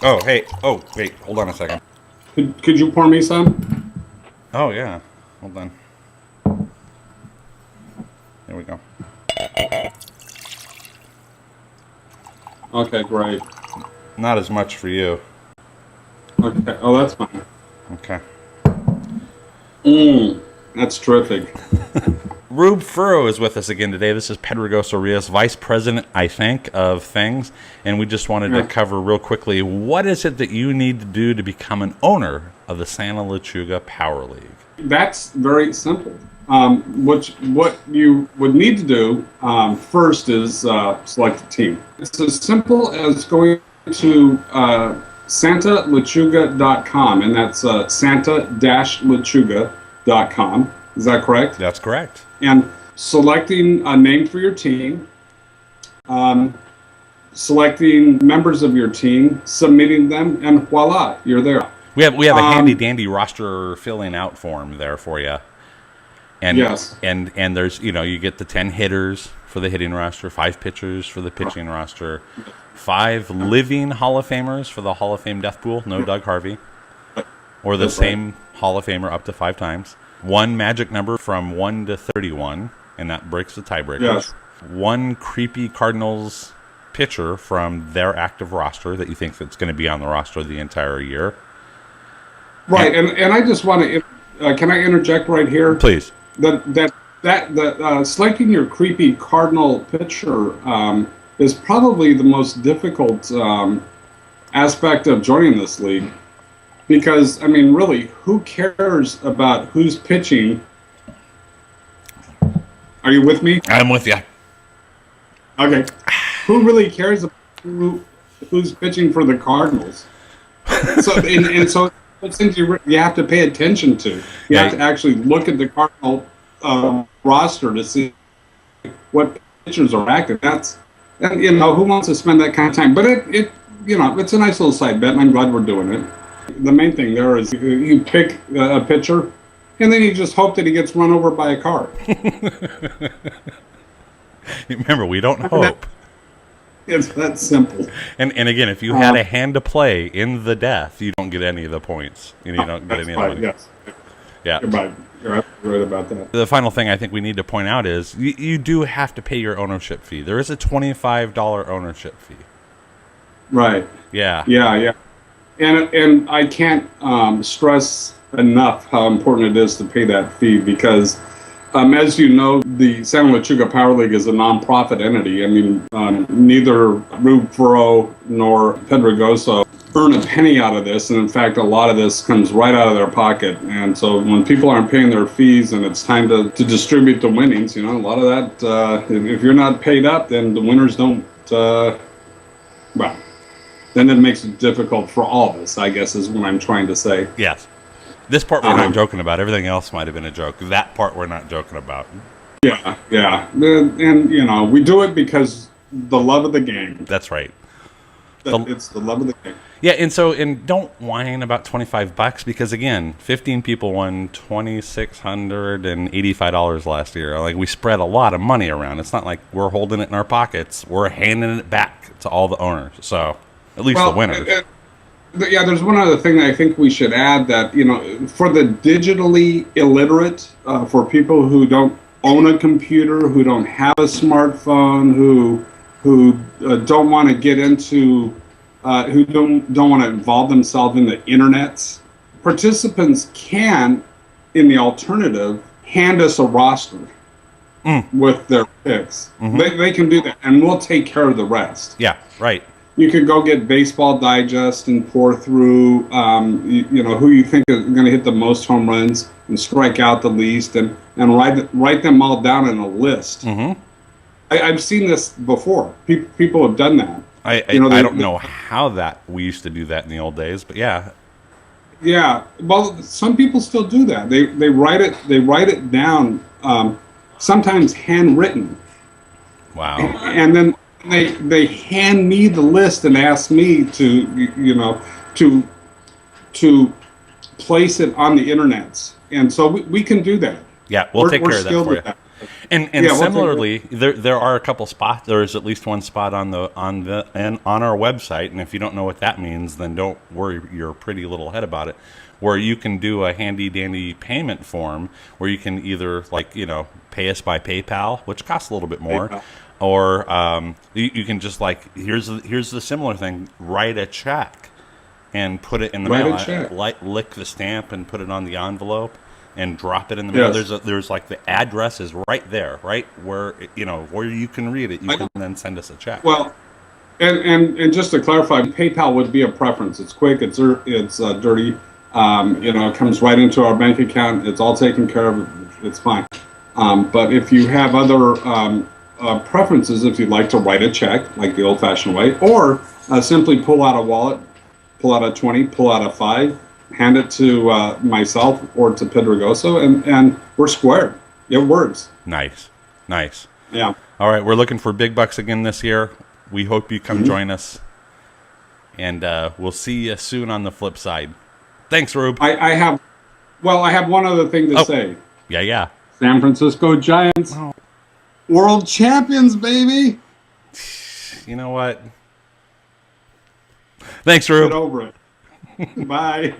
Oh, hey. Oh, wait. Hold on a second. Could you pour me some? Oh, yeah. Hold on. There we go. Okay, great. Not as much for you. Okay. Oh, that's fine. Okay. That's terrific. Rube Furrow is with us again today. This is Pedregoso Rios, Vice President, I think, of things. And we just wanted to cover real quickly, what is it that you need to do to become an owner of the Santa Lechuga Power League? That's very simple. What you would need to do first is select a team. It's as simple as going to SantaLechuga.com, and that's Santa-Lechuga.com. Is that correct? That's correct. And selecting a name for your team, selecting members of your team, submitting them, and voila, you're there. We have a handy dandy roster filling out form there for you. And, yes. And there's, you get the 10 hitters for the hitting roster, 5 pitchers for the pitching roster, 5 living Hall of Famers for the Hall of Fame death pool, no Doug Harvey, or the same Hall of Famer up to 5 times. 1 magic number from 1 to 31, and that breaks the tiebreaker. Yes. 1 creepy Cardinals pitcher from their active roster that you think that's going to be on the roster the entire year. Right, and I just want to, can I interject right here? Please. That selecting your creepy Cardinal pitcher is probably the most difficult aspect of joining this league. Because, I mean, really, who cares about who's pitching? Are you with me? I'm with you. Okay. Who really cares about who's pitching for the Cardinals? So, and so it's things you have to pay attention to. You have to actually look at the Cardinal roster to see what pitchers are active. And who wants to spend that kind of time? But it's a nice little side bet, and I'm glad we're doing it. The main thing there is you pick a pitcher, and then you just hope that he gets run over by a car. Remember, we don't hope. It's that simple. And again, if you had a hand to play in the death, you don't get any of the points. You don't get any of the money. Yes. Yeah. You're right. You're absolutely right about that. The final thing I think we need to point out is you do have to pay your ownership fee. There is a $25 ownership fee. Right. Yeah. Yeah. And I can't stress enough how important it is to pay that fee because, as you know, the Santa Lechuga Power League is a nonprofit entity. I mean, neither Rube Furrow nor Pedregoso earn a penny out of this, and in fact, a lot of this comes right out of their pocket. And so when people aren't paying their fees and it's time to distribute the winnings, a lot of that, if you're not paid up, then the winners don't, then it makes it difficult for all of us, I guess, is what I'm trying to say. Yes. This part we're not joking about. Everything else might have been a joke. That part we're not joking about. Yeah. And we do it because the love of the game. That's right. It's the love of the game. Yeah, and don't whine about $25 because, again, 15 people won $2,685 last year. Like, we spread a lot of money around. It's not like we're holding it in our pockets. We're handing it back to all the owners. So, at least the winners. There's one other thing that I think we should add that, for the digitally illiterate, for people who don't own a computer, who don't have a smartphone, who don't want to get into, who don't want to involve themselves in the internet, participants can, in the alternative, hand us a roster with their picks. Mm-hmm. They can do that, and we'll take care of the rest. Yeah, right. You could go get Baseball Digest and pour through, who you think is going to hit the most home runs and strike out the least, and write them all down in a list. Mm-hmm. I've seen this before. People have done that. I don't know how we used to do that in the old days, but yeah. Yeah, well, some people still do that. They write it down, sometimes handwritten. Wow. And then they hand me the list and ask me to place it on the internet. And so we can do that. Yeah, we'll take care of that for you. And Yeah, similarly, there are a couple spots. There is at least one spot on our website, and if you don't know what that means, then don't worry your pretty little head about it. Where you can do a handy dandy payment form, where you can either pay us by PayPal, which costs a little bit more, PayPal. or you can just here's the similar thing: write a check and put it in the Write mail. a check. Lick the stamp and put it on the envelope and drop it in the mail. Yes. There's the address is right there, right where where you can read it. You can then send us a check. Well, and just to clarify, PayPal would be a preference. It's quick. It's dirty. It comes right into our bank account. It's all taken care of. It's fine. But if you have other preferences, if you'd like to write a check like the old-fashioned way, or simply pull out a wallet, pull out a 20, pull out a 5, hand it to myself or to Pedregoso, and we're squared. It works. Nice. Yeah. All right, we're looking for big bucks again this year. We hope you come join us, and we'll see you soon on the flip side. Thanks, Rube. I have one other thing to say. Yeah. San Francisco Giants, world champions, baby. You know what? Thanks, Rube. Get over it. Bye.